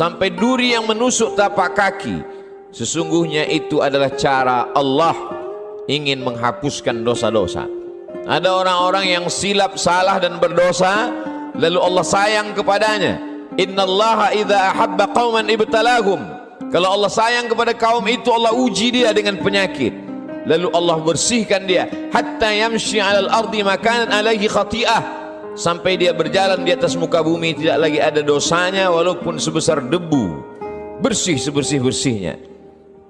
sampai duri yang menusuk tapak kaki, sesungguhnya itu adalah cara Allah ingin menghapuskan dosa-dosa. Ada orang-orang yang silap, salah dan berdosa, lalu Allah sayang kepadanya. Innallaha idza ahabba qauman ibtalahum. Kalau Allah sayang kepada kaum itu, Allah uji dia dengan penyakit, lalu Allah bersihkan dia hatta yamshi 'alal ardi makanan alaihi khati'ah, sampai dia berjalan di atas muka bumi tidak lagi ada dosanya walaupun sebesar debu, bersih sebersih-bersihnya.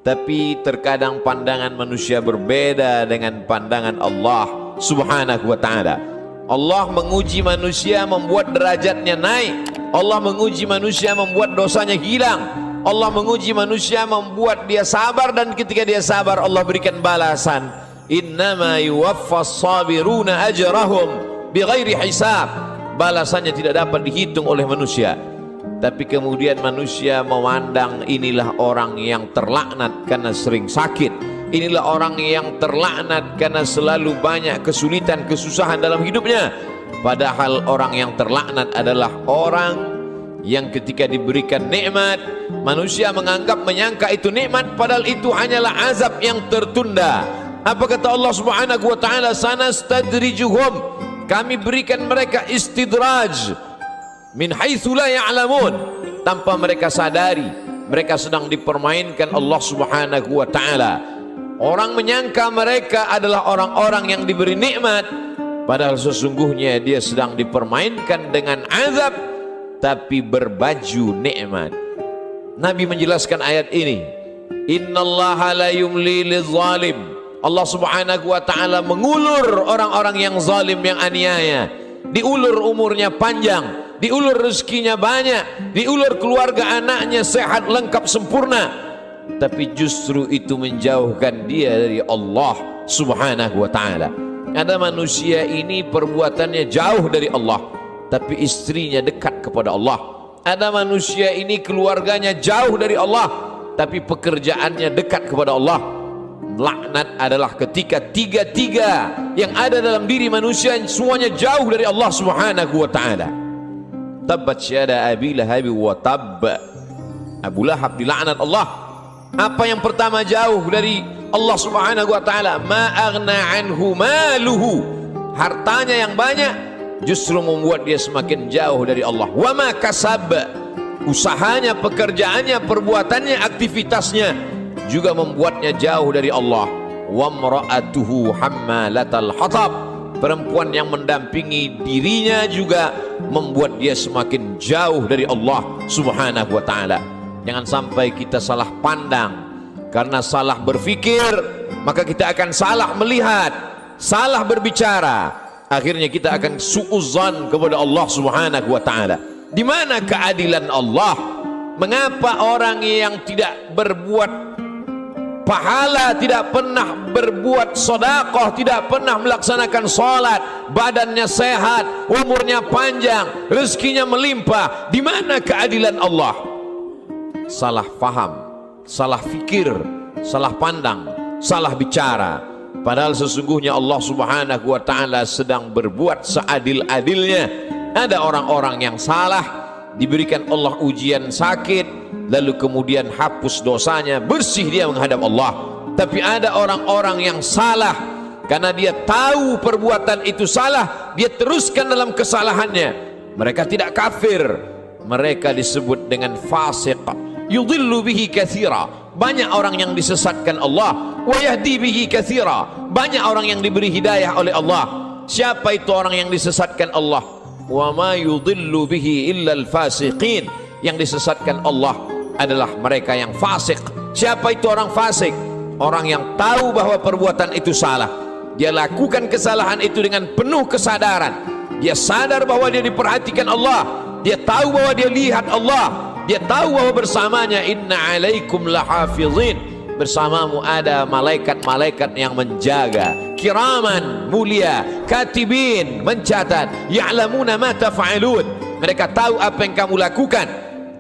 Tapi terkadang pandangan manusia berbeda dengan pandangan Allah Subhanahu wa ta'ala. Allah menguji manusia membuat derajatnya naik. Allah menguji manusia membuat dosanya hilang. Allah menguji manusia membuat dia sabar, dan ketika dia sabar Allah berikan balasan. Innama yuwaffas sabiruna ajrahum bighairi hisab. Balasannya tidak dapat dihitung oleh manusia. Tapi kemudian manusia memandang inilah orang yang terlaknat karena sering sakit, inilah orang yang terlaknat karena selalu banyak kesulitan, kesusahan dalam hidupnya. Padahal orang yang terlaknat adalah orang yang ketika diberikan nikmat, manusia menyangka itu nikmat, padahal itu hanyalah azab yang tertunda. Apa kata Allah Subhanahu wa ta'ala? Sanastadrijuhum, kami berikan mereka istidraj min haitsu la ya'lamun, tanpa mereka sadari mereka sedang dipermainkan Allah Subhanahu wa ta'ala. Orang menyangka mereka adalah orang-orang yang diberi nikmat, padahal sesungguhnya dia sedang dipermainkan dengan azab tapi berbaju nikmat. Nabi menjelaskan ayat ini, innallaha la yumli lizalim. Allah Subhanahu wa ta'ala mengulur orang-orang yang zalim, yang aniaya. Diulur umurnya panjang, diulur rezekinya banyak, diulur keluarga anaknya sehat, lengkap, sempurna, tapi justru itu menjauhkan dia dari Allah Subhanahu wa ta'ala. Ada manusia ini perbuatannya jauh dari Allah, tapi istrinya dekat kepada Allah. Ada manusia ini keluarganya jauh dari Allah, tapi pekerjaannya dekat kepada Allah. Laknat adalah ketika tiga-tiga yang ada dalam diri manusia semuanya jauh dari Allah Subhanahu wa ta'ala. Tabbat syada Abi Lahab wa tabb. Abu Lahab dilaknat Allah. Apa yang pertama jauh dari Allah Subhanahu wa ta'ala? Ma aghna anhu maluhu. Hartanya yang banyak justru membuat dia semakin jauh dari Allah. Wa ma kasab. Usahanya, pekerjaannya, perbuatannya, aktivitasnya juga membuatnya jauh dari Allah. Wa mra'atuhu hammalatal hatab. Perempuan yang mendampingi dirinya juga membuat dia semakin jauh dari Allah Subhanahu wa ta'ala. Jangan sampai kita salah pandang. Karena salah berpikir, maka kita akan salah melihat, salah berbicara. Akhirnya kita akan su'uzan kepada Allah Subhanahu wa ta'ala. Di mana keadilan Allah? Mengapa orang yang tidak berbuat pahala, tidak pernah berbuat sedekah, tidak pernah melaksanakan salat, badannya sehat, umurnya panjang, rezekinya melimpah? Di mana keadilan Allah? Salah faham, salah fikir, salah pandang, salah bicara. Padahal sesungguhnya Allah Subhanahu wa ta'ala sedang berbuat seadil-adilnya. Ada orang-orang yang salah, diberikan Allah ujian sakit, lalu kemudian hapus dosanya, bersih dia menghadap Allah. Tapi ada orang-orang yang salah, karena dia tahu perbuatan itu salah, dia teruskan dalam kesalahannya. Mereka tidak kafir, mereka disebut dengan fasik. Yudhillu bihi katsira. Banyak orang yang disesatkan Allah. Wa yahdi bihi katsira. Banyak orang yang diberi hidayah oleh Allah. Siapa itu orang yang disesatkan Allah? Wa ma yudhillu bihi illa al-fasiqin. Yang disesatkan Allah adalah mereka yang fasik. Siapa itu orang fasik? Orang yang tahu bahwa perbuatan itu salah, dia lakukan kesalahan itu dengan penuh kesadaran. Dia sadar bahwa dia diperhatikan Allah, dia tahu bahwa dia lihat Allah, dia tahu bahwa bersamanya inna alaikum lahafizin, bersamamu ada malaikat-malaikat yang menjaga, kiraman, mulia, katibin, mencatat, ya'lamuna ma taf'alun, mereka tahu apa yang kamu lakukan.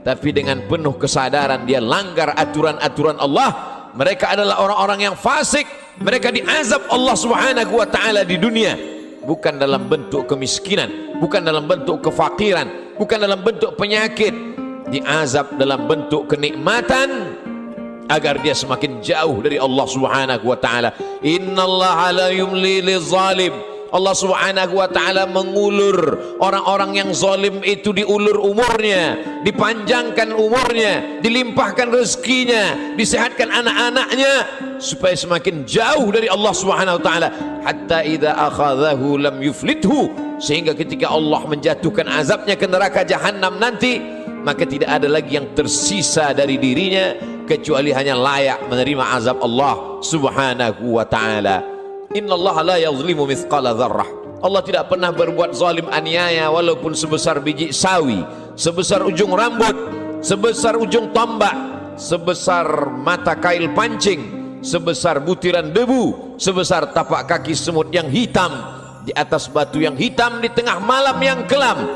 Tapi dengan penuh kesadaran dia langgar aturan-aturan Allah. Mereka adalah orang-orang yang fasik. Mereka diazab Allah Subhanahu wa ta'ala di dunia, bukan dalam bentuk kemiskinan, bukan dalam bentuk kefakiran, bukan dalam bentuk penyakit, diazab dalam bentuk kenikmatan agar dia semakin jauh dari Allah Subhanahu wa taala. Innallaha la yumli lizalim. Allah Subhanahu wa taala mengulur orang-orang yang zalim itu, diulur umurnya, dipanjangkan umurnya, dilimpahkan rezekinya, disehatkan anak-anaknya supaya semakin jauh dari Allah Subhanahu wa taala. Hatta idza akhadhahu lam yuflithu, sehingga ketika Allah menjatuhkan azabnya ke neraka jahanam nanti, maka tidak ada lagi yang tersisa dari dirinya kecuali hanya layak menerima azab Allah Subhanahu wa taala. Innallaha la yazlimu mithqala dzarrah. Allah tidak pernah berbuat zalim aniaya walaupun sebesar biji sawi, sebesar ujung rambut, sebesar ujung tombak, sebesar mata kail pancing, sebesar butiran debu, sebesar tapak kaki semut yang hitam di atas batu yang hitam di tengah malam yang kelam.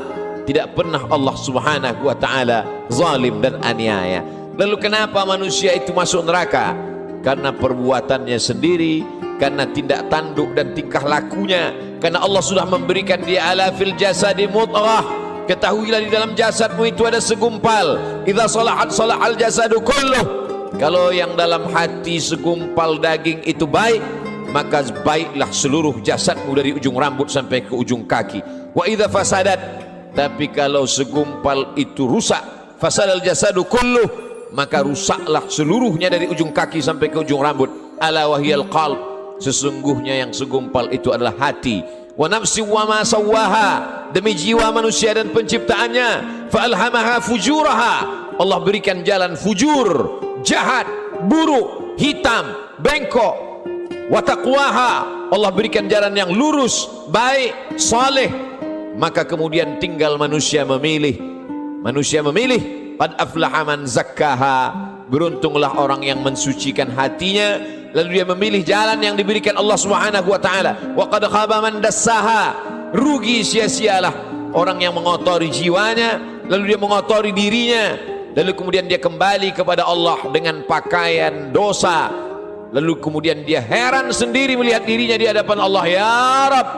Tidak pernah Allah Subhanahu wa taala zalim dan aniaya. Lalu kenapa manusia itu masuk neraka? Karena perbuatannya sendiri, karena tindak tanduk dan tingkah lakunya. Karena Allah sudah memberikan dia ala fil jasadi mudghah. Ketahuilah di dalam jasadmu itu ada segumpal. Idza salahat salahal jasadu kulluh. Kalau yang dalam hati segumpal daging itu baik, maka baiklah seluruh jasadmu dari ujung rambut sampai ke ujung kaki. Wa idza fasadat, tapi kalau segumpal itu rusak, fasadal jasadu kulluh, maka rusaklah seluruhnya dari ujung kaki sampai ke ujung rambut. Ala wahyal qalb, sesungguhnya yang segumpal itu adalah hati. Wa nafsi wa ma sawwaha, demi jiwa manusia dan penciptaannya. Fa alhamaha fujuraha, Allah berikan jalan fujur, jahat, buruk, hitam, bengkok. Wa taqwaha, Allah berikan jalan yang lurus, baik, saleh. Maka kemudian tinggal manusia memilih. Manusia memilih. Qad aflaha man zakkaha, beruntunglah orang yang mensucikan hatinya, lalu dia memilih jalan yang diberikan Allah Subhanahu wa taala. Wa qad khaba man dassaha, rugi sia-sialah orang yang mengotori jiwanya, lalu dia mengotori dirinya, lalu kemudian dia kembali kepada Allah dengan pakaian dosa, lalu kemudian dia heran sendiri melihat dirinya di hadapan Allah. Ya Rabb,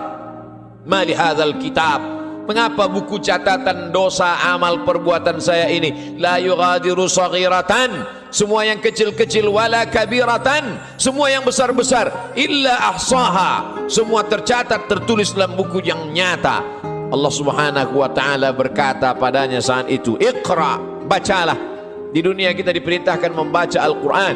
ma li hadzal kitab, mengapa buku catatan dosa amal perbuatan saya ini la yughadiru saghiratan, semua yang kecil-kecil, wala kabiratan, semua yang besar-besar, illa ahsaha, semua tercatat tertulis dalam buku yang nyata. Allah Subhanahu wa taala berkata padanya saat itu, Iqra, bacalah. Di dunia kita diperintahkan membaca Al-Quran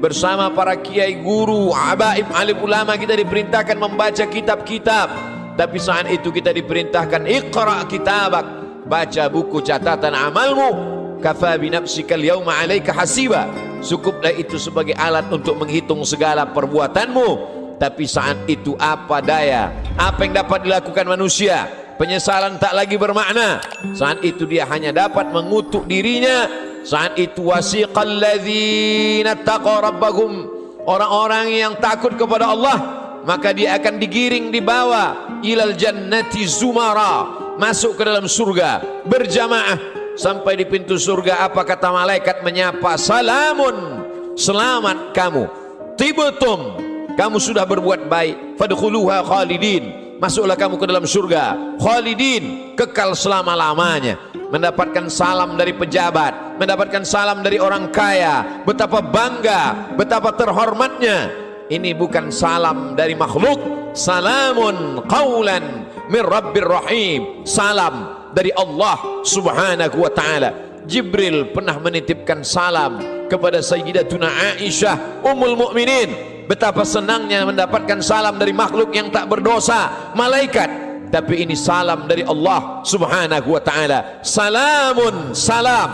bersama para kiai, guru, abaib, alim ulama, kita diperintahkan membaca kitab-kitab. Tapi saat itu kita diperintahkan Iqra kitabak, baca buku catatan amalmu. Kafa bi nafsika al-yawma 'alaika hasiba, cukuplah itu sebagai alat untuk menghitung segala perbuatanmu. Tapi saat itu apa daya, apa yang dapat dilakukan manusia? Penyesalan tak lagi bermakna. Saat itu dia hanya dapat mengutuk dirinya. Saat itu wasiqal ladzina taqaw rabbahum, orang-orang yang takut kepada Allah, maka dia akan digiring, dibawa ilal jannati zumara, masuk ke dalam surga berjamaah. Sampai di pintu surga, apa kata malaikat menyapa? Salamun, selamat kamu, tibtum, kamu sudah berbuat baik, fadkhuluha khalidin, masuklah kamu ke dalam surga khalidin, kekal selama-lamanya. Mendapatkan salam dari pejabat, mendapatkan salam dari orang kaya, betapa bangga, betapa terhormatnya. Ini bukan salam dari makhluk. Salamun qawlan min rabbir rahim, salam dari Allah Subhanahu wa taala. Jibril pernah menitipkan salam kepada Sayyidatuna Aisyah Ummul Mukminin. Betapa senangnya mendapatkan salam dari makhluk yang tak berdosa, malaikat. Tapi ini salam dari Allah Subhanahu wa taala. Salamun, salam,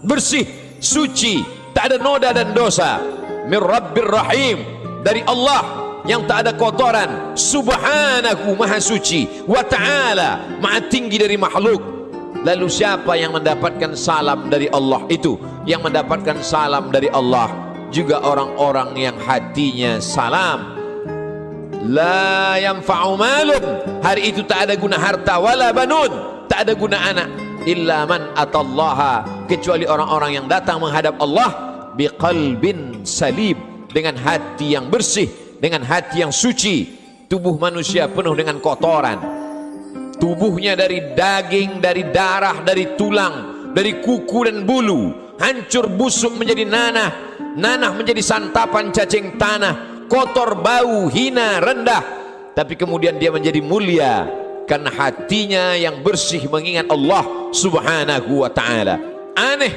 bersih, suci, tak ada noda dan dosa. Min rabbir rahim, dari Allah yang tak ada kotoran, subhanahu, maha suci, wa ta'ala, maha tinggi dari makhluk. Lalu siapa yang mendapatkan salam dari Allah itu? Yang mendapatkan salam dari Allah juga orang-orang yang hatinya salam. La yanfa'u malun, hari itu tak ada guna harta, wala banun, tak ada guna anak, illa man atallaha, kecuali orang-orang yang datang menghadap Allah biqalbin salim, dengan hati yang bersih, dengan hati yang suci. Tubuh manusia penuh dengan kotoran, tubuhnya dari daging, dari darah, dari tulang, dari kuku dan bulu, hancur busuk menjadi nanah, nanah menjadi santapan cacing tanah, kotor, bau, hina, rendah. Tapi kemudian dia menjadi mulia karena hatinya yang bersih mengingat Allah subhanahu wa ta'ala. Aneh,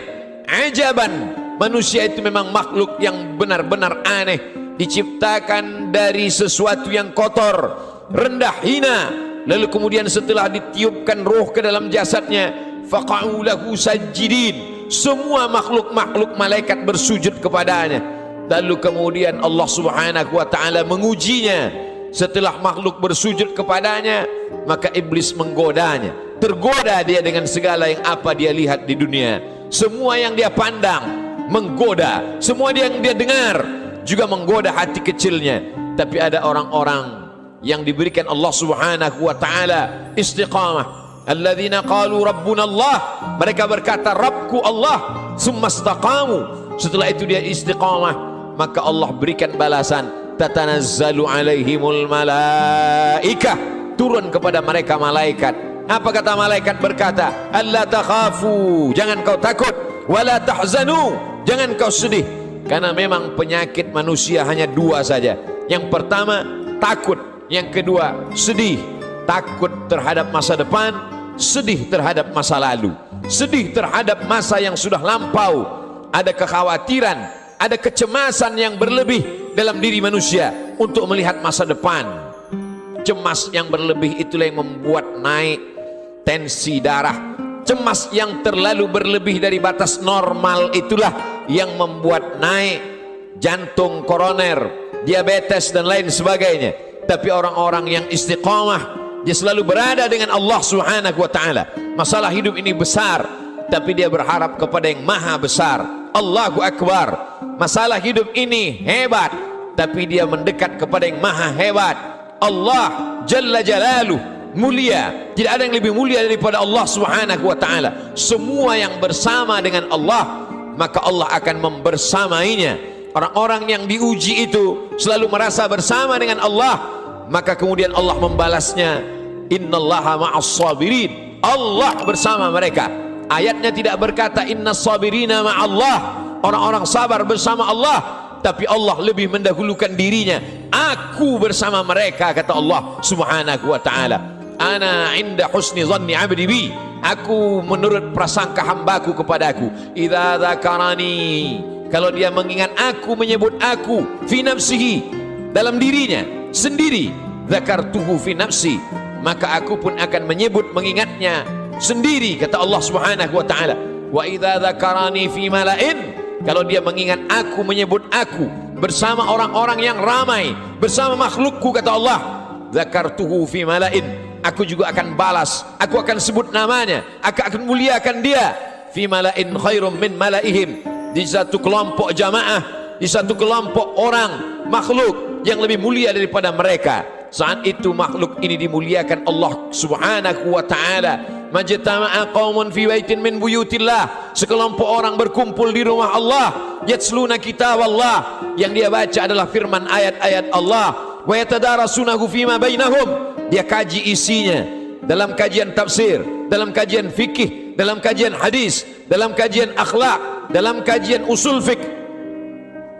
ajaban, manusia itu memang makhluk yang benar-benar aneh, diciptakan dari sesuatu yang kotor, rendah, hina. Lalu kemudian setelah ditiupkan roh ke dalam jasadnya, faqa'u lahu sajidin, semua makhluk-makhluk malaikat bersujud kepadanya. Lalu kemudian Allah subhanahu wa ta'ala mengujinya. Setelah makhluk bersujud kepadanya, maka iblis menggodanya. Tergoda dia dengan segala yang apa dia lihat di dunia. Semua yang dia pandang menggoda, semua yang dia dengar juga menggoda hati kecilnya. Tapi ada orang-orang yang diberikan Allah subhanahu wa ta'ala istiqamah. Alladzina qalu rabbuna Allah, mereka berkata Rabbku Allah, summa istaqamu, setelah itu dia istiqamah, maka Allah berikan balasan, tatanazzalu alaihimul malaikah, turun kepada mereka malaikat. Apa kata malaikat? Berkata, alla takhafu, jangan kau takut, wala tahzanu, jangan kau sedih. Karena memang penyakit manusia hanya dua saja. Yang pertama takut, yang kedua sedih. Takut terhadap masa depan, sedih terhadap masa lalu, sedih terhadap masa yang sudah lampau. Ada kekhawatiran, ada kecemasan yang berlebih dalam diri manusia untuk melihat masa depan. Cemas yang berlebih itulah yang membuat naik tensi darah. Cemas yang terlalu berlebih dari batas normal itulah yang membuat naik jantung koroner, diabetes dan lain sebagainya. Tapi orang-orang yang istiqamah, dia selalu berada dengan Allah subhanahu wa ta'ala. Masalah hidup ini besar, tapi dia berharap kepada yang maha besar, Allahu Akbar. Masalah hidup ini hebat, tapi dia mendekat kepada yang maha hebat, Allah Jalla Jalaluh, mulia. Tidak ada yang lebih mulia daripada Allah subhanahu wa ta'ala. Semua yang bersama dengan Allah, maka Allah akan membersamainya. Orang-orang yang diuji itu selalu merasa bersama dengan Allah, maka kemudian Allah membalasnya, innallaha ma'as sabirin, Allah bersama mereka. Ayatnya tidak berkata innas sabirina ma'allah, orang-orang sabar bersama Allah, tapi Allah lebih mendahulukan dirinya. Aku bersama mereka, kata Allah subhanahu wa ta'ala. Ana inda husni zanni abdi bi, aku menurut prasangka hambaku kepadaku. Idza dzakarani, kalau dia mengingat aku, menyebut aku, fi nafsihi, dalam dirinya sendiri, dzakartuhu fi nafsi, maka aku pun akan menyebut, mengingatnya sendiri, kata Allah subhanahu wa ta'ala. Wa idza dzakarani fi mala'in, kalau dia mengingat aku, menyebut aku bersama orang-orang yang ramai, bersama makhlukku, kata Allah, dzakartuhu fi mala'in, aku juga akan balas, aku akan sebut namanya, aku akan muliakan dia, fi mala'in khairum min mala'ihim, di satu kelompok jamaah, di satu kelompok orang makhluk yang lebih mulia daripada mereka. Saat itu makhluk ini dimuliakan Allah subhanahu wa ta'ala. Majtama'a qaumun fi baitin min buyutillah, sekelompok orang berkumpul di rumah Allah, yatsluna kitab Allah, yang dia baca adalah firman ayat-ayat Allah, wa yatadarasunahu fima bainahum, dia kaji isinya dalam kajian tafsir, dalam kajian fikih, dalam kajian hadis, dalam kajian akhlak, dalam kajian usul fiqh.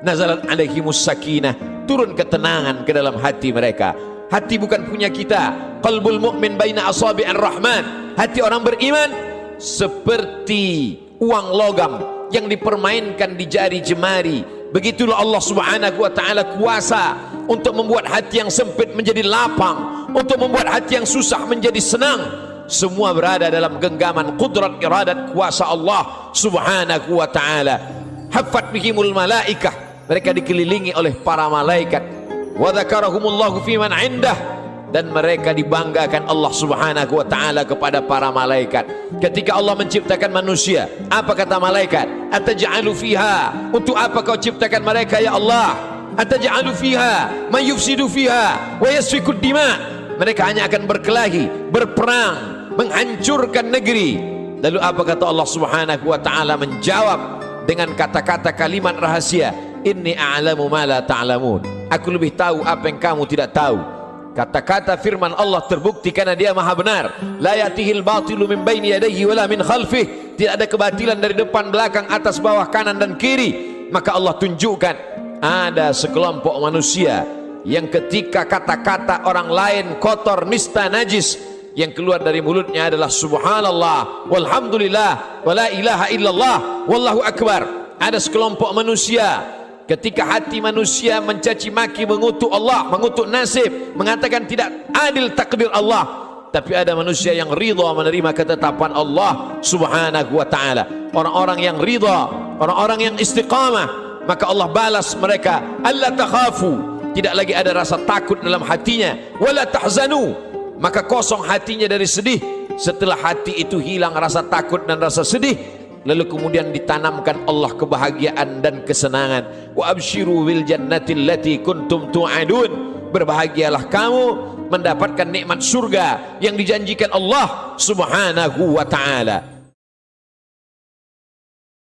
Nazalat alaihimus sakinah, turun ketenangan ke dalam hati mereka. Hati bukan punya kita. Qalbul mu'min baina asabi'ir rahman, hati orang beriman seperti uang logam yang dipermainkan di jari jemari. Begitulah Allah subhanahu wa ta'ala kuasa untuk membuat hati yang sempit menjadi lapang, untuk membuat hati yang susah menjadi senang. Semua berada dalam genggaman kudrat iradat kuasa Allah subhanahu wa ta'ala. Haffat bihimul malaikah, mereka dikelilingi oleh para malaikat. Wa dzakarahumullahu fi man indah, dan mereka dibanggakan Allah subhanahu wa ta'ala kepada para malaikat. Ketika Allah menciptakan manusia, apa kata malaikat? Ataj'alu fiha, untuk apa kau ciptakan mereka ya Allah? Ataj'alu fiha man yufsidu fiha wa yasfiku dima, mereka hanya akan berkelahi, berperang, menghancurkan negeri. Lalu apa kata Allah subhanahu wa ta'ala? Menjawab dengan kata-kata kalimat rahasia, inni a'lamu ma la ta'lamun, aku lebih tahu apa yang kamu tidak tahu. Kata-kata firman Allah terbukti karena dia maha benar. La yatihil batilu min baini yadayhi wala min khalfih. Tidak ada kebatilan dari depan, belakang, atas, bawah, kanan dan kiri. Maka Allah tunjukkan ada sekelompok manusia yang ketika kata-kata orang lain kotor, nista, najis, yang keluar dari mulutnya adalah subhanallah, walhamdulillah, wala ilaha illallah, wallahu akbar. Ada sekelompok manusia ketika hati manusia mencaci maki, mengutuk Allah, mengutuk nasib, mengatakan tidak adil takdir Allah, tapi ada manusia yang ridha menerima ketetapan Allah subhanahu wa ta'ala. Orang-orang yang ridha, orang-orang yang istiqamah, maka Allah balas mereka, alla takhafu, tidak lagi ada rasa takut dalam hatinya, wala tahzanu, maka kosong hatinya dari sedih. Setelah hati itu hilang rasa takut dan rasa sedih, lalu kemudian ditanamkan Allah kebahagiaan dan kesenangan. Wa absyiru bil jannati allati kuntum tu'adun, berbahagialah kamu mendapatkan nikmat surga yang dijanjikan Allah subhanahu wa ta'ala.